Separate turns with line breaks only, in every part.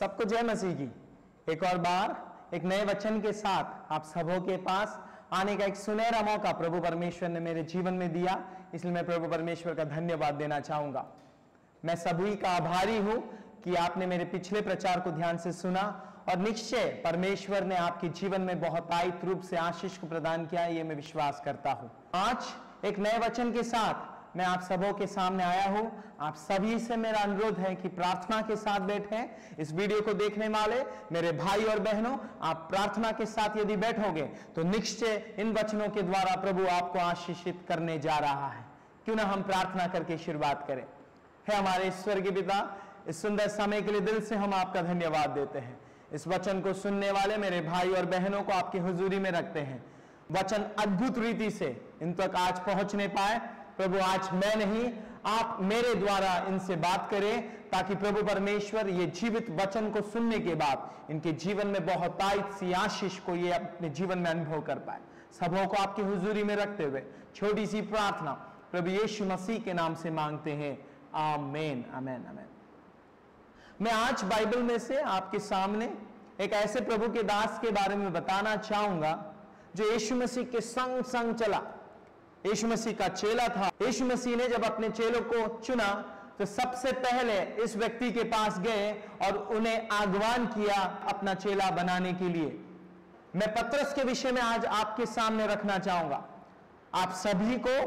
सबको जय मसीह की। एक और बार एक नए वचन के साथ आप सबों के पास आने का एक सुनहरा मौका प्रभु परमेश्वर ने मेरे जीवन में दिया, इसलिए मैं प्रभु परमेश्वर का धन्यवाद देना चाहूंगा। मैं सभी का आभारी हूं कि आपने मेरे पिछले प्रचार को ध्यान से सुना और निश्चय परमेश्वर ने आपके जीवन में बहुतायत रूप से आशीष को प्रदान किया, ये मैं विश्वास करता हूं। आज एक नए वचन के साथ मैं आप सबों के सामने आया हूं। आप सभी से मेरा अनुरोध है कि प्रार्थना के साथ बैठें। इस वीडियो को देखने वाले मेरे भाई और बहनों, आप प्रार्थना के साथ यदि बैठोगे तो निश्चय इन वचनों के द्वारा प्रभु आपको आशीषित करने जा रहा है। क्यों ना हम प्रार्थना करके शुरुआत करें। है हमारे स्वर्गीय पिता, इस सुंदर समय के लिए दिल से हम आपका धन्यवाद देते हैं। इस वचन को सुनने वाले मेरे भाई और बहनों को आपकी हुजूरी में रखते हैं। वचन अद्भुत रीति से इन तक आज पहुंचने पाए। प्रभु आज मैं नहीं, आप मेरे द्वारा इनसे बात करें, ताकि प्रभु परमेश्वर ये जीवित वचन को सुनने के बाद इनके जीवन में बहुतायत सी आशीष को ये अपने जीवन में अनुभव कर पाए। सबों को आपकी हुजूरी में रखते हुए छोटी सी प्रार्थना प्रभु यीशु मसीह के नाम से मांगते हैं, आमीन आमीन आमीन। मैं आज बाइबल में से आपके सामने एक ऐसे प्रभु के दास के बारे में बताना चाहूंगा जो यीशु मसीह के संग संग चला। यीशु मसीह का चेला था। यीशु मसीह ने जब अपने चेलों को चुना तो सबसे पहले इस व्यक्ति के पास गए और उन्हें आह्वान किया अपना चेला बनाने के लिए। मैं पतरस के विषय में आज आपके सामने रखना चाहूंगा। आप सभी को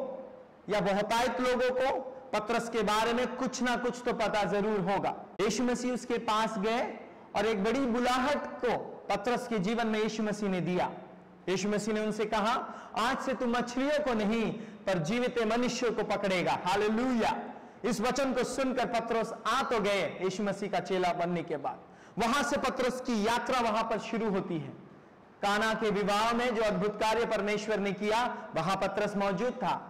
या बहुतायत लोगों को पतरस के बारे में कुछ ना कुछ तो पता जरूर होगा। यीशु मसीह उसके पास गए और एक बड़ी बुलाहट को पतरस के जीवन में यीशु मसीह ने दिया। यीशु मसीह ने उनसे कहा, आज से तू मछलियों को नहीं पर जीवित मनुष्यों को पकड़ेगा। हालेलुया। इस वचन को सुनकर पतरस आ तो गए यीशु मसीह का चेला बनने के बाद। वहां से पतरस की यात्रा वहां पर शुरू होती है। काना के विवाह में जो अद्भुत कार्य परमेश्वर ने किया वहां पतरस मौजूद था।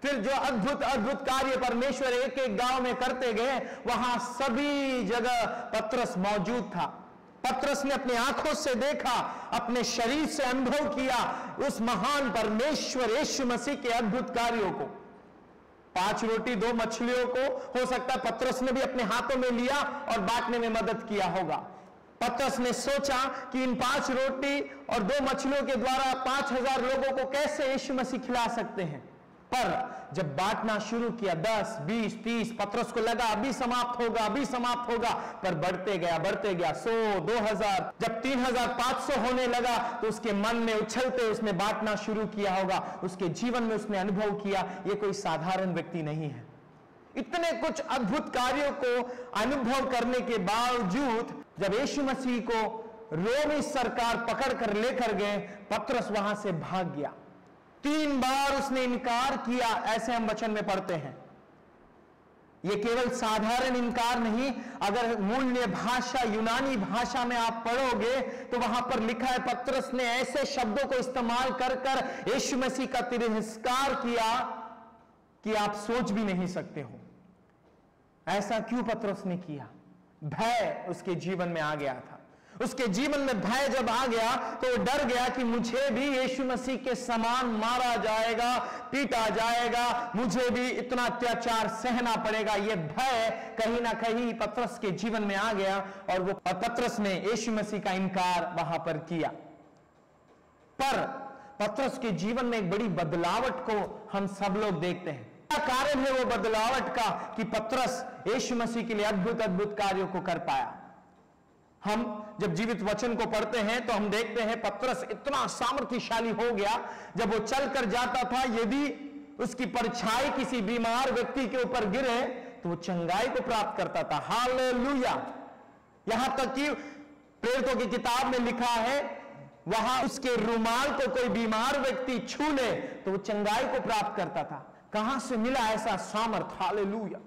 फिर जो अद्भुत अद्भुत कार्य परमेश्वर एक एक गांव में करते गए वहां सभी जगह पतरस मौजूद था। पतरस ने अपनी आंखों से देखा, अपने शरीर से अनुभव किया उस महान परमेश्वर यीशु मसीह के अद्भुत कार्यों को। 5 रोटी 2 मछलियों को हो सकता है पतरस ने भी अपने हाथों में लिया और बांटने में मदद किया होगा। पतरस ने सोचा कि इन 5 रोटी और 2 मछलियों के द्वारा 5000 लोगों को कैसे यीशु मसीह खिला सकते हैं। पर जब बांटना शुरू किया 10, 20, 30, पतरस को लगा अभी समाप्त होगा, अभी समाप्त होगा, पर बढ़ते गया 100, 2000, जब 3500 होने लगा तो उसके मन में उछलते उसने बांटना शुरू किया होगा। उसके जीवन में उसने अनुभव किया ये कोई साधारण व्यक्ति नहीं है। इतने कुछ अद्भुत कार्यों को अनुभव करने के बावजूद जब यीशु मसीह को रोमी सरकार पकड़ कर लेकर गए, पतरस वहां से भाग गया। 3 बार उसने इनकार किया, ऐसे हम वचन में पढ़ते हैं। यह केवल साधारण इनकार नहीं, अगर मूल्य भाषा यूनानी भाषा में आप पढ़ोगे तो वहां पर लिखा है पतरस ने ऐसे शब्दों को इस्तेमाल कर कर यीशु मसीह का तिरस्कार किया कि आप सोच भी नहीं सकते हो। ऐसा क्यों पतरस ने किया? भय उसके जीवन में आ गया था। उसके जीवन में भय जब आ गया तो वो डर गया कि मुझे भी यीशु मसीह के समान मारा जाएगा, पीटा जाएगा, मुझे भी इतना अत्याचार सहना पड़ेगा। यह भय कहीं ना कहीं पतरस के जीवन में आ गया और वो पतरस ने यीशु मसीह का इनकार वहां पर किया। पर पतरस के जीवन में एक बड़ी बदलावट को हम सब लोग देखते हैं। क्या कारण है वो बदलावट का कि पतरस यीशु मसीह के लिए अद्भुत अद्भुत कार्यों को कर पाया? हम जब जीवित वचन को पढ़ते हैं तो हम देखते हैं पतरस इतना सामर्थ्यशाली हो गया, जब वो चलकर जाता था यदि उसकी परछाई किसी बीमार व्यक्ति के ऊपर गिरे तो वो चंगाई को प्राप्त करता था। हालेलुया। यहां तक कि प्रेरितों की किताब में लिखा है वहां उसके रुमाल को कोई बीमार व्यक्ति छू ले तो वो चंगाई को प्राप्त करता था। कहां से मिला ऐसा सामर्थ? हालेलुया।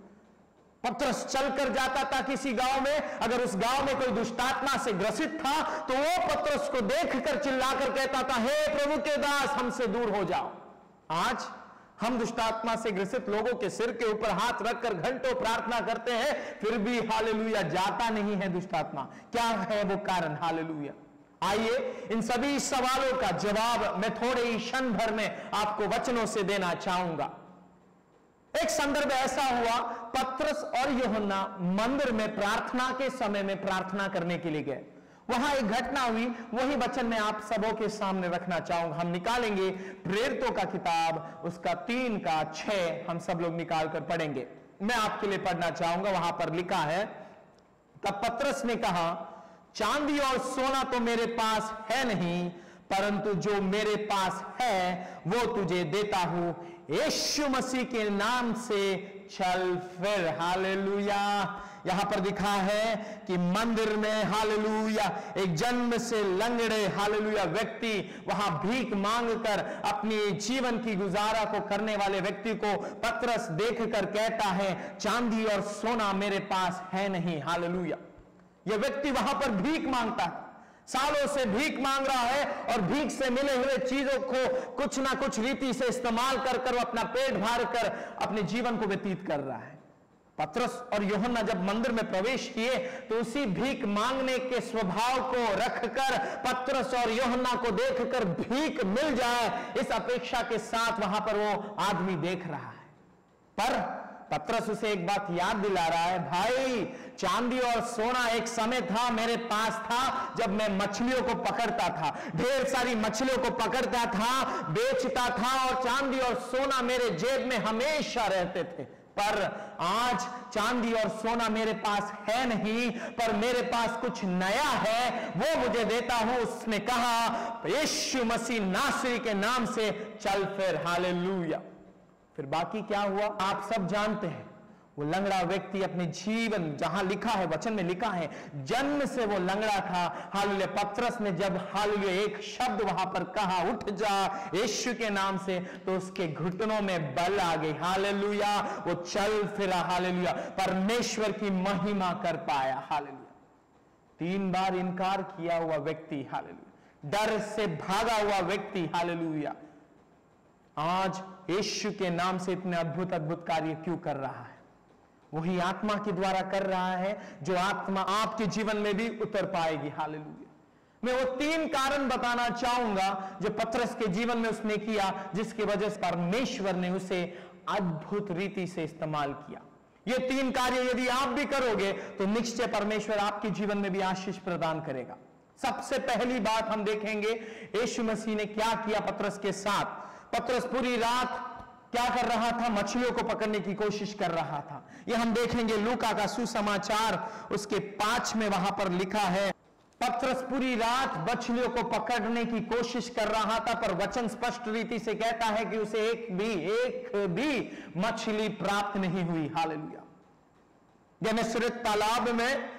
पतरस चलकर जाता था किसी गांव में, अगर उस गांव में कोई दुष्टात्मा से ग्रसित था तो वो पतरस को देखकर चिल्लाकर कहता था, हे प्रभु के दास हमसे दूर हो जाओ। आज हम दुष्टात्मा से ग्रसित लोगों के सिर के ऊपर हाथ रखकर घंटों प्रार्थना करते हैं, फिर भी हालेलुया जाता नहीं है दुष्टात्मा। क्या है वो कारण? हालेलुया। आइए इन सभी सवालों का जवाब मैं थोड़े ही क्षण भर में आपको वचनों से देना चाहूंगा। एक संदर्भ ऐसा हुआ, पतरस और यूहन्ना मंदिर में प्रार्थना के समय में प्रार्थना करने के लिए गए। वहां एक घटना हुई, वही वचन मैं आप सबों के सामने रखना चाहूंगा। हम निकालेंगे प्रेरितों का किताब, उसका 3 का 6 हम सब लोग निकाल कर पढ़ेंगे। मैं आपके लिए पढ़ना चाहूंगा। वहां पर लिखा है, तब पतरस ने कहा, चांदी और सोना तो मेरे पास है नहीं, परंतु जो मेरे पास है वो तुझे देता हूं। यीशु मसीह के नाम से चल फिर। हालेलुया। यहां पर लिखा है कि मंदिर में हालेलुया एक जन्म से लंगड़े हालेलुया व्यक्ति वहां भीख मांगकर अपनी जीवन की गुजारा को करने वाले व्यक्ति को पतरस देखकर कहता है, चांदी और सोना मेरे पास है नहीं। हालेलुया। यह व्यक्ति वहां पर भीख मांगता है, सालों से भीख मांग रहा है और भीख से मिले हुए चीजों को कुछ ना कुछ रीति से इस्तेमाल कर कर अपना पेट भर कर अपने जीवन को व्यतीत कर रहा है। पतरस और यूहन्ना जब मंदिर में प्रवेश किए तो उसी भीख मांगने के स्वभाव को रखकर पतरस और यूहन्ना को देखकर भीख मिल जाए इस अपेक्षा के साथ वहां पर वो आदमी देख रहा है। पर पतरस उसे एक बात याद दिला रहा है, भाई चांदी और सोना एक समय था मेरे पास था जब मैं मछलियों को पकड़ता था, ढेर सारी मछलियों को पकड़ता था, बेचता था और चांदी और सोना मेरे जेब में हमेशा रहते थे। पर आज चांदी और सोना मेरे पास है नहीं, पर मेरे पास कुछ नया है, वो मुझे देता हूं। उसने कहा, यीशु मसीह नासरी के नाम से चल फिर। हालेलुया। फिर बाकी क्या हुआ आप सब जानते हैं। वो लंगड़ा व्यक्ति अपने जीवन, जहां लिखा है वचन में लिखा है, जन्म से वो लंगड़ा था। हालेलुया। पतरस ने जब हालेलुया एक शब्द वहां पर कहा, उठ जा यीशु के नाम से, तो उसके घुटनों में बल आ गई। हालेलुया। वो चल फिरा। हालेलुया। परमेश्वर की महिमा कर पाया। हालेलुया। 3 बार इनकार किया हुआ व्यक्ति, हालेलुया, डर से भागा हुआ व्यक्ति, हालेलुया, आज यीशु के नाम से इतने अद्भुत अद्भुत कार्य क्यों कर रहा है? वही आत्मा के द्वारा कर रहा है जो आत्मा आपके जीवन में भी उतर पाएगी। हालेलुया। मैं वो 3 कारण बताना चाहूंगा जो पतरस के जीवन में उसने किया, जिसकी वजह से परमेश्वर ने उसे अद्भुत रीति से इस्तेमाल किया। ये 3 कार्य यदि आप भी करोगे तो निश्चय परमेश्वर आपके जीवन में भी आशीष प्रदान करेगा। सबसे पहली बात हम देखेंगे, यीशु मसीह ने क्या किया पतरस के साथ। पतरस पूरी रात क्या कर रहा था? मछलियों को पकड़ने की कोशिश कर रहा था। यह हम देखेंगे लूका का सुसमाचार उसके 5 में वहां पर लिखा है, पतरस पूरी रात मछलियों को पकड़ने की कोशिश कर रहा था, पर वचन स्पष्ट रीति से कहता है कि उसे एक भी मछली प्राप्त नहीं हुई। हालेलुया। गेनेसरेत तालाब में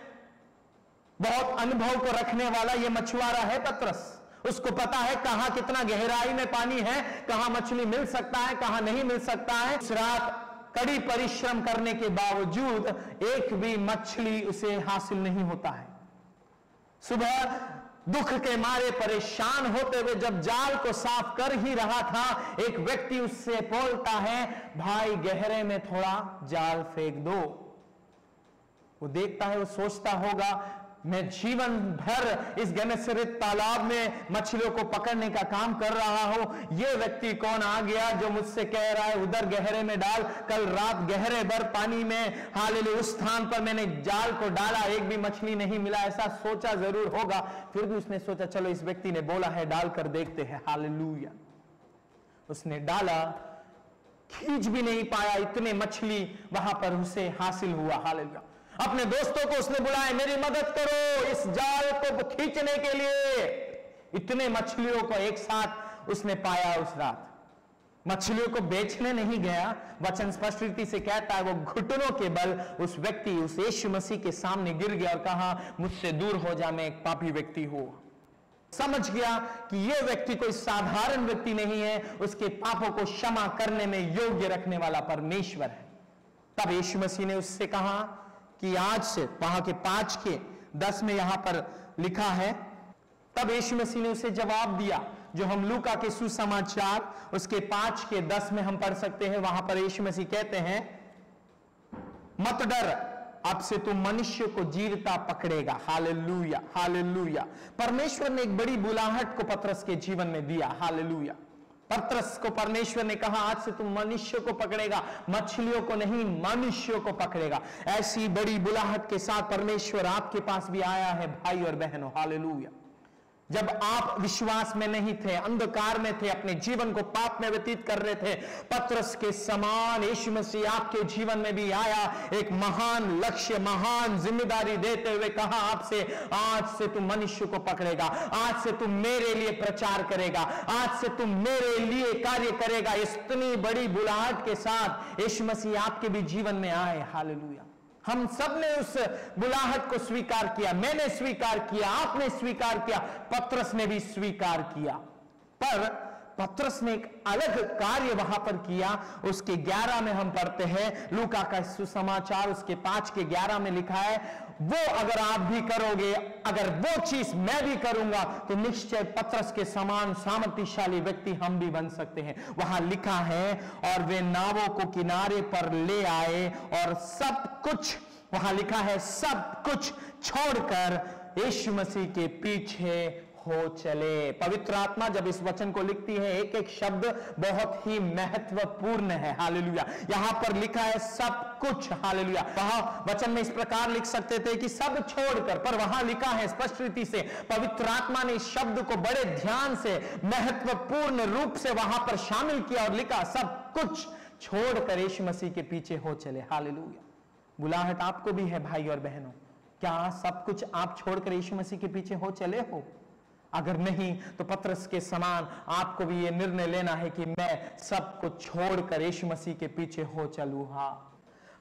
बहुत अनुभव को रखने वाला यह मछुआरा है पतरस। उसको पता है कहां कितना गहराई में पानी है, कहां मछली मिल सकता है, कहां नहीं मिल सकता है। उस रात कड़ी परिश्रम करने के बावजूद एक भी मछली उसे हासिल नहीं होता है। सुबह दुख के मारे परेशान होते हुए जब जाल को साफ कर ही रहा था, एक व्यक्ति उससे बोलता है, भाई गहरे में थोड़ा जाल फेंक दो। वो देखता है, वो सोचता होगा मैं जीवन भर इस गेनेसरेत तालाब में मछलियों को पकड़ने का काम कर रहा हूं, ये व्यक्ति कौन आ गया जो मुझसे कह रहा है उधर गहरे में डाल। कल रात गहरे भर पानी में हालेलुया उस स्थान पर मैंने जाल को डाला, एक भी मछली नहीं मिला। ऐसा सोचा जरूर होगा, फिर भी उसने सोचा चलो इस व्यक्ति ने बोला है डाल कर देखते हैं। हालेलुया। उसने डाला, खींच भी नहीं पाया, इतने मछली वहां पर उसे हासिल हुआ। हालेलुया। अपने दोस्तों को उसने बुलाया, मेरी मदद करो इस जाल को खींचने के लिए। इतने मछलियों को एक साथ उसने पाया उस रात। मछलियों को बेचने नहीं गया, वचन स्पष्ट रीति से कहता है वो घुटनों के बल उस व्यक्ति उस यीशु मसीह के सामने गिर गया और कहा, मुझसे दूर हो जा, मैं एक पापी व्यक्ति हूं। समझ गया कि यह व्यक्ति कोई साधारण व्यक्ति नहीं है, उसके पापों को क्षमा करने में योग्य रखने वाला परमेश्वर है। तब यीशु मसीह ने उससे कहा कि आज से, वहां के 5 के 10 में यहां पर लिखा है, तब यीशु मसीह ने उसे जवाब दिया, जो हम लूका के सुसमाचार उसके 5 के 10 में हम पढ़ सकते हैं। वहां पर यीशु मसीह कहते हैं, मत डर, अब से तू मनुष्य को जीवता पकड़ेगा। हालेलुया। हालेलुया। परमेश्वर ने एक बड़ी बुलाहट को पतरस के जीवन में दिया। हालेलुया। पतरस को परमेश्वर ने कहा, आज से तुम मनुष्य को पकड़ेगा, मछलियों को नहीं, मनुष्यों को पकड़ेगा। ऐसी बड़ी बुलाहट के साथ परमेश्वर आपके पास भी आया है भाई और बहनों, हालेलुया। जब आप विश्वास में नहीं थे, अंधकार में थे, अपने जीवन को पाप में व्यतीत कर रहे थे, पतरस के समान यीशु मसीह आपके जीवन में भी आया, एक महान लक्ष्य, महान जिम्मेदारी देते हुए कहा आपसे, आज से तुम मनुष्य को पकड़ेगा, आज से तुम मेरे लिए प्रचार करेगा, आज से तुम मेरे लिए कार्य करेगा। इतनी बड़ी बुलाहट के साथ यीशु मसीह आपके भी जीवन में आए, हालेलुया। हम सब ने उस बुलाहट को स्वीकार किया, मैंने स्वीकार किया, आपने स्वीकार किया, पतरस ने भी स्वीकार किया। पर पतरस ने एक अलग कार्य वहां पर किया। उसके 11 में हम पढ़ते हैं, लूका का सुसमाचार उसके 5 के 11 में लिखा है, वो अगर आप भी करोगे, अगर वो चीज मैं भी करूंगा, तो निश्चय पतरस के समान सामर्थ्यशाली व्यक्ति हम भी बन सकते हैं। वहां लिखा है, और वे नावों को किनारे पर ले आए और सब कुछ, वहां लिखा है, सब कुछ छोड़कर यीशु मसीह के पीछे हो चले। पवित्र आत्मा जब इस वचन को लिखती है, एक एक शब्द बहुत ही महत्वपूर्ण है, हालेलुया। यहां पर लिखा है सब कुछ, हालेलुया। वहां वचन में इस प्रकार लिख सकते थे कि सब छोड़कर, पर वहां लिखा है स्पष्ट रीति से, पवित्र आत्मा ने इस शब्द को बड़े ध्यान से, महत्वपूर्ण रूप से वहां पर शामिल किया और लिखा, सब कुछ छोड़कर यीशु मसीह के पीछे हो चले, हालेलुया। बुलाहट आपको भी है भाई और बहनों, क्या सब कुछ आप छोड़कर यीशु मसीह के पीछे हो चले हो? अगर नहीं, तो पतरस के समान आपको भी यह निर्णय लेना है कि मैं सब कुछ छोड़कर यीशु मसीह के पीछे हो चलूं।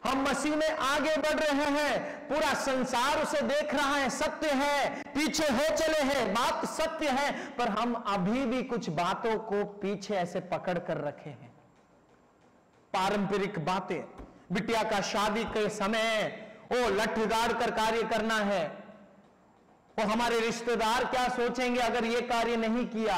हम मसीह में आगे बढ़ रहे हैं, पूरा संसार उसे देख रहा है, सत्य है, पीछे हो चले हैं, बात सत्य है, पर हम अभी भी कुछ बातों को पीछे ऐसे पकड़ कर रखे हैं। पारंपरिक बातें, बिटिया का शादी के समय ओ लठ गाड़ कर कार्य करना है, वो हमारे रिश्तेदार क्या सोचेंगे अगर ये कार्य नहीं किया,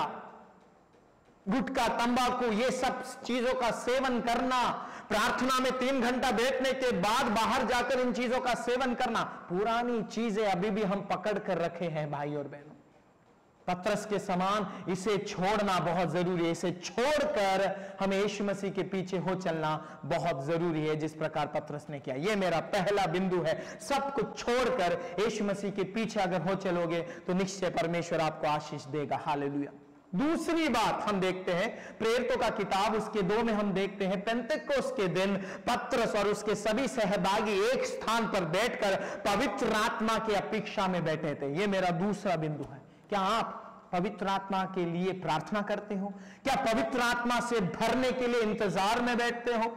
गुटखा, तंबाकू, ये सब चीजों का सेवन करना, प्रार्थना में 3 घंटा बैठने के बाद बाहर जाकर इन चीजों का सेवन करना, पुरानी चीजें अभी भी हम पकड़ कर रखे हैं भाई और बहनों। पतरस के समान इसे छोड़ना बहुत जरूरी है, इसे छोड़कर हमें यीशु मसीह के पीछे हो चलना बहुत जरूरी है, जिस प्रकार पतरस ने किया। यह मेरा पहला बिंदु है, सब कुछ छोड़कर यीशु मसीह के पीछे अगर हो चलोगे तो निश्चय परमेश्वर आपको आशीष देगा, हालेलुया। दूसरी बात हम देखते हैं, प्रेरितों का किताब उसके 2 में हम देखते हैं, पेंतेकोस्त के दिन पतरस और उसके सभी सहभागी एक स्थान पर बैठकर पवित्र आत्मा की अपेक्षा में बैठे थे। यह मेरा दूसरा बिंदु है। क्या आप पवित्र आत्मा के लिए प्रार्थना करते हो? क्या पवित्र आत्मा से भरने के लिए इंतजार में बैठते हो?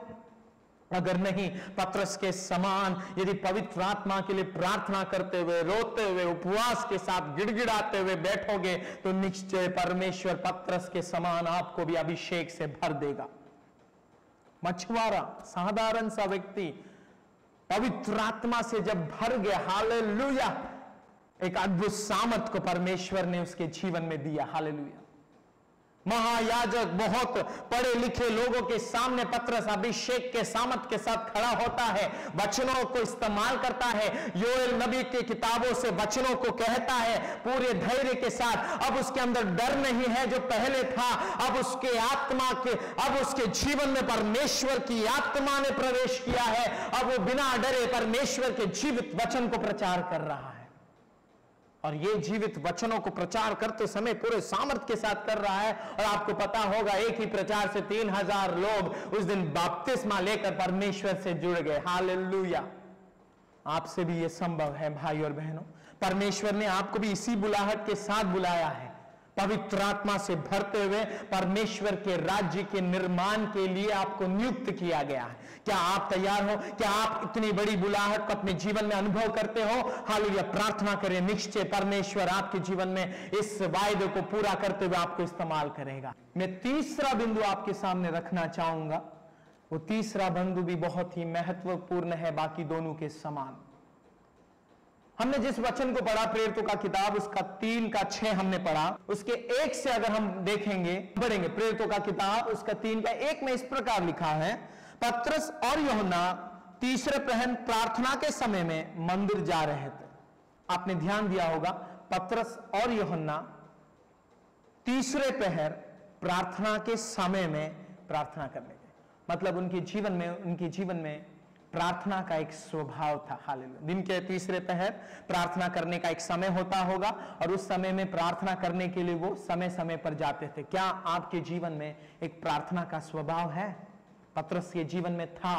अगर नहीं, पतरस के समान यदि पवित्र आत्मा के लिए प्रार्थना करते हुए, रोते हुए, उपवास के साथ गिड़गिड़ाते हुए बैठोगे, तो निश्चय परमेश्वर पतरस के समान आपको भी अभिषेक से भर देगा। मछुआरा, साधारण सा व्यक्ति पवित्र आत्मा से जब भर गया, हालेलुया, एक अद्भुत सामर्थ को परमेश्वर ने उसके जीवन में दिया, हालेलुया। महायाजक, बहुत पढ़े लिखे लोगों के सामने पतरस अभिषेक के सामर्थ के साथ खड़ा होता है, वचनों को इस्तेमाल करता है, योएल नबी के किताबों से वचनों को कहता है पूरे धैर्य के साथ। अब उसके अंदर डर नहीं है जो पहले था, अब उसके आत्मा के, अब उसके जीवन में परमेश्वर की आत्मा ने प्रवेश किया है। अब वो बिना डरे परमेश्वर के जीवित वचन को प्रचार कर रहा है, और ये जीवित वचनों को प्रचार करते समय पूरे सामर्थ के साथ कर रहा है। और आपको पता होगा, एक ही प्रचार से 3000 लोग उस दिन बपतिस्मा लेकर परमेश्वर से जुड़ गए, हालेलुया। आपसे भी ये संभव है भाई और बहनों, परमेश्वर ने आपको भी इसी बुलाहट के साथ बुलाया है, पवित्र आत्मा से भरते हुए परमेश्वर के राज्य के निर्माण के लिए आपको नियुक्त किया गया है। क्या आप तैयार हो? क्या आप इतनी बड़ी बुलाहट को अपने जीवन में अनुभव करते हो? हालेलुया, प्रार्थना करें, निश्चय परमेश्वर आपके जीवन में इस वायदे को पूरा करते हुए आपको इस्तेमाल करेगा। मैं तीसरा बिंदु आपके सामने रखना चाहूंगा, वो तीसरा बिंदु भी बहुत ही महत्वपूर्ण है, बाकी दोनों के समान। हमने जिस वचन को पढ़ा, प्रेरितों का किताब, उसका 3 का 6 हमने पढ़ा, उसके 1 से अगर हम देखेंगे, बढ़ेंगे, प्रेरितों का किताब उसका 3 का 1 में इस प्रकार लिखा है, पतरस और यूहन्ना तीसरे पहर प्रार्थना के समय में मंदिर जा रहे थे। आपने ध्यान दिया होगा, पतरस और यूहन्ना तीसरे पहर प्रार्थना के समय में प्रार्थना करने के मतलब उनके जीवन में प्रार्थना का एक स्वभाव था। हालेलुया। दिन के तीसरे पहर प्रार्थना करने का एक समय होता होगा और उस समय में प्रार्थना करने के लिए वो समय समय पर जाते थे। क्या आपके जीवन में एक प्रार्थना का स्वभाव है? पतरस के जीवन में था।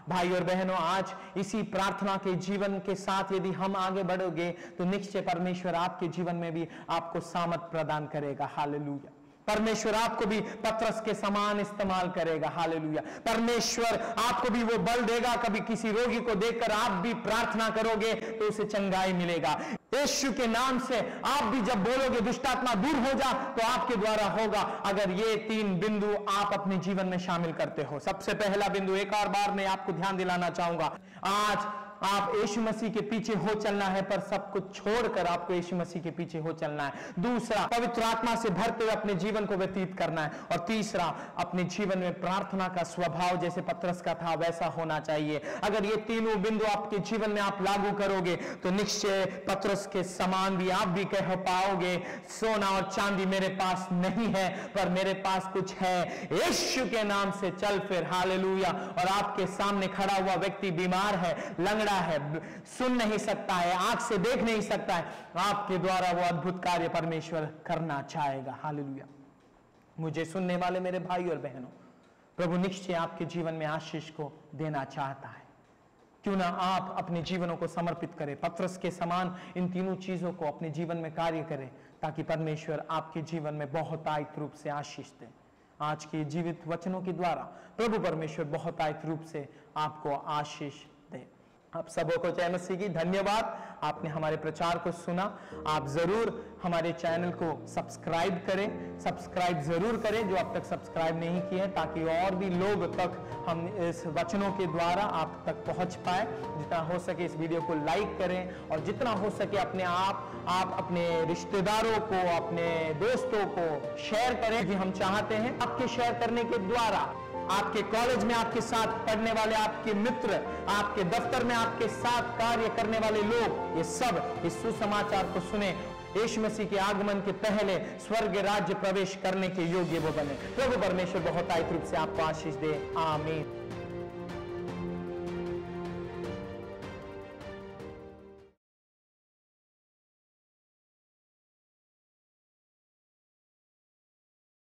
भाई और बहनों, आज इसी प्रार्थना के जीवन के साथ यदि हम आगे बढ़ोगे तो निश्चय परमेश्वर आपके जीवन में भी आपको सामर्थ प्रदान करेगा। हालेलुया। परमेश्वर आपको भी पतरस के समान इस्तेमाल करेगा। हालेलुया। परमेश्वर आपको भी वो बल देगा। कभी किसी रोगी को देखकर आप भी प्रार्थना करोगे तो उसे चंगाई मिलेगा। यीशु के नाम से आप भी जब बोलोगे दुष्ट आत्मा दूर हो जा, तो आपके द्वारा होगा। अगर ये 3 बिंदु आप अपने जीवन में शामिल करते हो। सबसे पहला बिंदु, एक और बार मैं आपको ध्यान दिलाना चाहूंगा, आज आप यीशु मसीह के पीछे हो चलना है, पर सब कुछ छोड़कर आपको यीशु मसीह के पीछे हो चलना है। दूसरा, पवित्र आत्मा से भरते हुए अपने जीवन को व्यतीत करना है। और तीसरा, अपने जीवन में प्रार्थना का स्वभाव जैसे पतरस का था वैसा होना चाहिए। अगर ये तीनों बिंदु आपके जीवन में आप लागू करोगे तो निश्चय पतरस के समान भी आप भी कह पाओगे, सोना और चांदी मेरे पास नहीं है, पर मेरे पास कुछ है, यीशु के नाम से चल फिर। हालेलुया। और आपके सामने खड़ा हुआ व्यक्ति बीमार है, लंगड़ा है, सुन नहीं सकता है, आंख से देख नहीं सकता है, आपके द्वारा वो अद्भुत कार्य परमेश्वर करना चाहेगा। हालेलुया। मुझे सुनने वाले मेरे भाई और बहनों, प्रभु निश्चय आपके जीवन में आशीष को देना चाहता है। क्यों ना आप अपने जीवनों को समर्पित करें, पतरस के समान इन तीनों चीजों को अपने जीवन में कार्य करें, ताकि परमेश्वर आपके जीवन में बहुतायत रूप से आशीष दे। आज के जीवित वचनों के द्वारा प्रभु परमेश्वर बहुतायत रूप से आपको आशीष दे। आप सबों को जय मसीह की। धन्यवाद, आपने हमारे प्रचार को सुना। आप जरूर हमारे चैनल को सब्सक्राइब करें, सब्सक्राइब जरूर करें जो अब तक सब्सक्राइब नहीं किए हैं, ताकि और भी लोग तक हम इस वचनों के द्वारा आप तक पहुंच पाए। जितना हो सके इस वीडियो को लाइक करें और जितना हो सके अपने आप अपने रिश्तेदारों को, अपने दोस्तों को शेयर करें। कि हम चाहते हैं आपके शेयर करने के द्वारा आपके कॉलेज में आपके साथ पढ़ने वाले आपके मित्र, आपके दफ्तर में आपके साथ कार्य करने वाले लोग, ये सब इस सुसमाचार को सुने, यीशु मसीह के आगमन के पहले स्वर्ग राज्य प्रवेश करने के योग्य वो बने। प्रभु परमेश्वर बहुतायत रूप से आपको आशीष दे। आमीन।